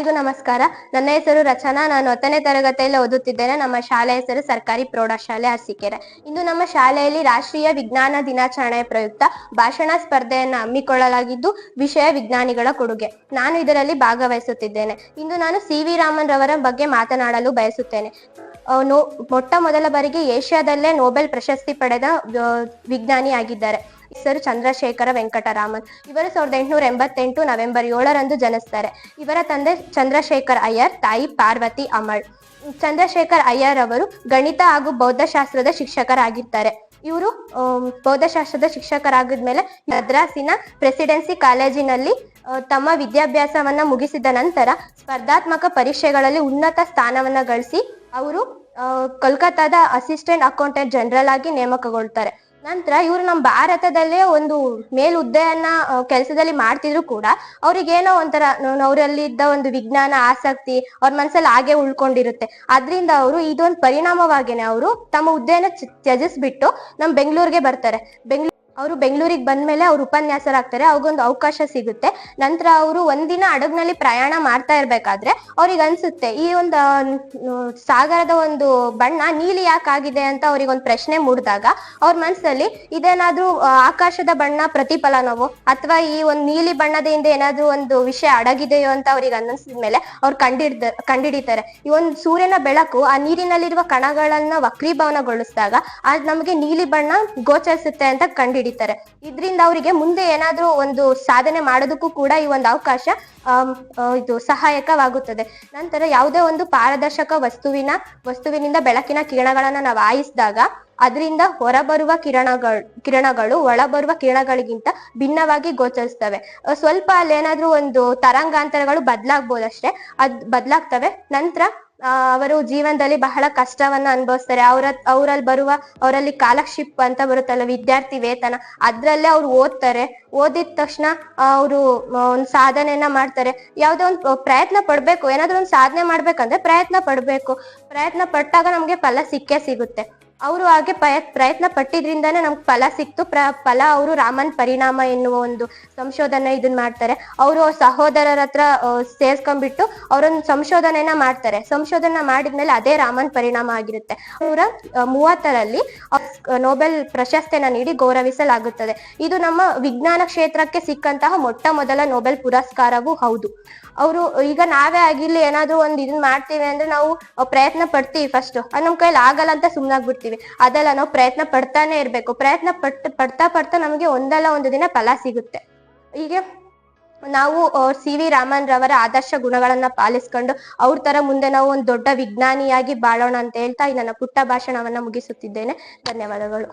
ಎಲ್ಲರಿಗೂ ನಮಸ್ಕಾರ. ನನ್ನ ಹೆಸರು ರಚನಾ. ನಾನು 10ನೇ ತರಗತಿಯಲ್ಲಿ ಓದುತ್ತಿದ್ದೇನೆ. ನಮ್ಮ ಶಾಲೆ ಹೆಸರು ಸರ್ಕಾರಿ ಪ್ರೌಢಶಾಲೆ ಅರಸೀಕೆರೆ. ಇಂದು ನಮ್ಮ ಶಾಲೆಯಲ್ಲಿ ರಾಷ್ಟ್ರೀಯ ವಿಜ್ಞಾನ ದಿನಾಚರಣೆಯ ಪ್ರಯುಕ್ತ ಭಾಷಣ ಸ್ಪರ್ಧೆಯನ್ನು ಹಮ್ಮಿಕೊಳ್ಳಲಾಗಿದ್ದು, ವಿಷಯ ವಿಜ್ಞಾನಿಗಳ ಕೊಡುಗೆ. ನಾನು ಇದರಲ್ಲಿ ಭಾಗವಹಿಸುತ್ತಿದ್ದೇನೆ. ಇಂದು ನಾನು ಸಿ.ವಿ. ರಾಮನ್ ರವರ ಬಗ್ಗೆ ಮಾತನಾಡಲು ಬಯಸುತ್ತೇನೆ. ಮೊಟ್ಟ ಮೊದಲ ಬಾರಿಗೆ ಏಷ್ಯಾದಲ್ಲೇ ನೊಬೆಲ್ ಪ್ರಶಸ್ತಿ ಪಡೆದ ವಿಜ್ಞಾನಿಯಾಗಿದ್ದಾರೆ. ಹೆಸರು ಚಂದ್ರಶೇಖರ ವೆಂಕಟರಾಮನ್. ಇವರು 1888 ನವೆಂಬರ್ 7ರಂದು ಜನಿಸ್ತಾರೆ. ಇವರ ತಂದೆ ಚಂದ್ರಶೇಖರ್ ಅಯ್ಯರ್, ತಾಯಿ ಪಾರ್ವತಿ ಅಮಳ್. ಚಂದ್ರಶೇಖರ್ ಅಯ್ಯರ್ ಅವರು ಗಣಿತ ಹಾಗೂ ಬೌದ್ಧಶಾಸ್ತ್ರದ ಶಿಕ್ಷಕರಾಗಿರ್ತಾರೆ. ಇವರು ಬೌದ್ಧಶಾಸ್ತ್ರದ ಶಿಕ್ಷಕರಾಗಿದ್ಮೇಲೆ ಮದ್ರಾಸಿನ ಪ್ರೆಸಿಡೆನ್ಸಿ ಕಾಲೇಜಿನಲ್ಲಿ ತಮ್ಮ ವಿದ್ಯಾಭ್ಯಾಸವನ್ನ ಮುಗಿಸಿದ ನಂತರ ಸ್ಪರ್ಧಾತ್ಮಕ ಪರೀಕ್ಷೆಗಳಲ್ಲಿ ಉನ್ನತ ಸ್ಥಾನವನ್ನ ಗಳಿಸಿ ಅವರು ಕೋಲ್ಕತ್ತಾದ ಅಸಿಸ್ಟೆಂಟ್ ಅಕೌಂಟೆಂಟ್ ಜನರಲ್ ಆಗಿ ನೇಮಕಗೊಳ್ತಾರೆ. ನಂತರ ಇವರು ನಮ್ಮ ಭಾರತದಲ್ಲೇ ಒಂದು ಮೇಲುದ್ದೆಯನ್ನ ಕೆಲಸದಲ್ಲಿ ಮಾಡ್ತಿದ್ರು ಕೂಡ ಅವ್ರಿಗೇನೋ ಒಂಥರ ಅವರಲ್ಲಿ ಇದ್ದ ಒಂದು ವಿಜ್ಞಾನ ಆಸಕ್ತಿ ಅವ್ರ ಮನಸ್ಸಲ್ಲಿ ಹಾಗೆ ಉಳ್ಕೊಂಡಿರುತ್ತೆ. ಅದ್ರಿಂದ ಅವರು ಇದೊಂದು ಪರಿಣಾಮವಾಗಿನೇ ಅವರು ತಮ್ಮ ಹುದ್ದೆಯನ್ನ ತ್ಯಜಿಸ್ಬಿಟ್ಟು ನಮ್ಮ ಬೆಂಗಳೂರಿಗೆ ಬರ್ತಾರೆ. ಅವರು ಬೆಂಗಳೂರಿಗೆ ಬಂದ್ಮೇಲೆ ಅವ್ರು ಉಪನ್ಯಾಸರಾಗ್ತಾರೆ. ಅವ್ರಿಗೊಂದು ಅವಕಾಶ ಸಿಗುತ್ತೆ. ನಂತರ ಅವರು ಒಂದಿನ ಹಡಗ್ನಲ್ಲಿ ಪ್ರಯಾಣ ಮಾಡ್ತಾ ಇರ್ಬೇಕಾದ್ರೆ ಅವ್ರಿಗೆ ಅನ್ಸುತ್ತೆ, ಈ ಒಂದು ಸಾಗರದ ಒಂದು ಬಣ್ಣ ನೀಲಿ ಯಾಕಾಗಿದೆ ಅಂತ ಅವ್ರಿಗೊಂದು ಪ್ರಶ್ನೆ ಮೂಡಿದಾಗ ಅವ್ರ ಮನಸ್ಸಲ್ಲಿ ಇದೇನಾದ್ರೂ ಆಕಾಶದ ಬಣ್ಣ ಪ್ರತಿಫಲನವೋ ಅಥವಾ ಈ ಒಂದು ನೀಲಿ ಬಣ್ಣದಿಂದ ಏನಾದ್ರೂ ಒಂದು ವಿಷಯ ಅಡಗಿದೆಯೋ ಅಂತ ಅವ್ರಿಗೆ ಅನ್ನಿಸಿದ್ಮೇಲೆ ಅವ್ರು ಕಂಡಿಡಿತಾರೆ. ಈ ಒಂದು ಸೂರ್ಯನ ಬೆಳಕು ಆ ನೀರಿನಲ್ಲಿರುವ ಕಣಗಳನ್ನ ವಕ್ರೀಭವನಗೊಳಿಸಿದಾಗ ಅದು ನಮಗೆ ನೀಲಿ ಬಣ್ಣ ಗೋಚರಿಸುತ್ತೆ ಅಂತ ಕಂಡಿಡಿತಾರೆ. ಇದರಿಂದ ಅವರಿಗೆ ಮುಂದೆ ಏನಾದ್ರೂ ಒಂದು ಸಾಧನೆ ಮಾಡೋದಕ್ಕೂ ಕೂಡ ಈ ಒಂದು ಅವಕಾಶ ಇದು ಸಹಾಯಕವಾಗುತ್ತದೆ. ನಂತರ ಯಾವುದೇ ಒಂದು ಪಾರದರ್ಶಕ ವಸ್ತುವಿನಿಂದ ಬೆಳಕಿನ ಕಿರಣಗಳನ್ನ ನಾವು ಹಾಯಿಸಿದಾಗ ಅದರಿಂದ ಹೊರಬರುವ ಕಿರಣಗಳು ಒಳಬರುವ ಕಿರಣಗಳಿಗಿಂತ ಭಿನ್ನವಾಗಿ ಗೋಚರಿಸ್ತವೆ. ಸ್ವಲ್ಪ ಅಲ್ಲಿ ಏನಾದ್ರೂ ಒಂದು ತರಂಗಾಂತರಗಳು ಬದಲಾಗ್ಬೋದಷ್ಟೇ, ಬದಲಾಗ್ತವೆ. ನಂತರ ಅವರು ಜೀವನದಲ್ಲಿ ಬಹಳ ಕಷ್ಟವನ್ನ ಅನುಭವಿಸ್ತಾರೆ. ಅವರಲ್ಲಿ ಸ್ಕಾಲರ್ಶಿಪ್ ಅಂತ ಬರುತ್ತಲ್ಲ, ವಿದ್ಯಾರ್ಥಿ ವೇತನ, ಅದ್ರಲ್ಲೇ ಅವ್ರು ಓದ್ತಾರೆ. ಓದಿದ ತಕ್ಷಣ ಅವರು ಒಂದು ಸಾಧನೆಯನ್ನ ಮಾಡ್ತಾರೆ. ಯಾವ್ದೋ ಒಂದು ಪ್ರಯತ್ನ ಪಡ್ಬೇಕು, ಏನಾದ್ರೂ ಒಂದು ಸಾಧನೆ ಮಾಡ್ಬೇಕಂದ್ರೆ ಪ್ರಯತ್ನ ಪಟ್ಟಾಗ ನಮ್ಗೆ ಫಲ ಸಿಗುತ್ತೆ. ಅವರು ಹಾಗೆ ಪ್ರಯತ್ನ ಪಟ್ಟಿದ್ರಿಂದಾನೇ ನಮ್ಗೆ ಫಲ ಸಿಕ್ತು. ಫಲ ಅವರು ರಾಮನ್ ಪರಿಣಾಮ ಎನ್ನುವ ಒಂದು ಸಂಶೋಧನೆ ಇದನ್ನ ಮಾಡ್ತಾರೆ. ಅವರು ಸಹೋದರರ ಹತ್ರ ಸೇರ್ಸ್ಕೊಂಡ್ಬಿಟ್ಟು ಅವರೊಂದು ಸಂಶೋಧನೆಯನ್ನ ಮಾಡ್ತಾರೆ. ಸಂಶೋಧನೆ ಮಾಡಿದ್ಮೇಲೆ ಅದೇ ರಾಮನ್ ಪರಿಣಾಮ ಆಗಿರುತ್ತೆ. 1930ರಲ್ಲಿ ನೊಬೆಲ್ ಪ್ರಶಸ್ತಿಯನ್ನ ನೀಡಿ ಗೌರವಿಸಲಾಗುತ್ತದೆ. ಇದು ನಮ್ಮ ವಿಜ್ಞಾನ ಕ್ಷೇತ್ರಕ್ಕೆ ಸಿಕ್ಕಂತಹ ಮೊಟ್ಟ ಮೊದಲ ನೊಬೆಲ್ ಪುರಸ್ಕಾರವೂ ಹೌದು. ಅವರು ಈಗ ನಾವೇ ಆಗಿರ್ಲಿ ಏನಾದ್ರೂ ಒಂದು ಇದನ್ನ ಮಾಡ್ತೀವಿ ಅಂದ್ರೆ ನಾವು ಪ್ರಯತ್ನ ಪಡ್ತೀವಿ. ಫಸ್ಟ್ ನಮ್ ಕೈಲಿ ಆಗಲ್ಲ ಅಂತ ಸುಮ್ನಾಗ್ಬಿಡ್ತೀವಿ. ಅದೆಲ್ಲ ನಾವು ಪ್ರಯತ್ನ ಪಡ್ತಾನೆ ಇರ್ಬೇಕು. ಪ್ರಯತ್ನ ಪಡ್ತಾ ನಮಗೆ ಒಂದಲ್ಲ ಒಂದು ದಿನ ಫಲ ಸಿಗುತ್ತೆ. ಹೀಗೆ ನಾವು ಸಿ.ವಿ. ರಾಮನ್ ರವರ ಆದರ್ಶ ಗುಣಗಳನ್ನ ಪಾಲಿಸ್ಕೊಂಡು ಅವ್ರ ತರ ಮುಂದೆ ನಾವು ಒಂದು ದೊಡ್ಡ ವಿಜ್ಞಾನಿಯಾಗಿ ಬಾಳೋಣ ಅಂತ ಹೇಳ್ತಾ ಈ ನನ್ನ ಪುಟ್ಟ ಭಾಷಣವನ್ನ ಮುಗಿಸುತ್ತಿದ್ದೇನೆ. ಧನ್ಯವಾದಗಳು.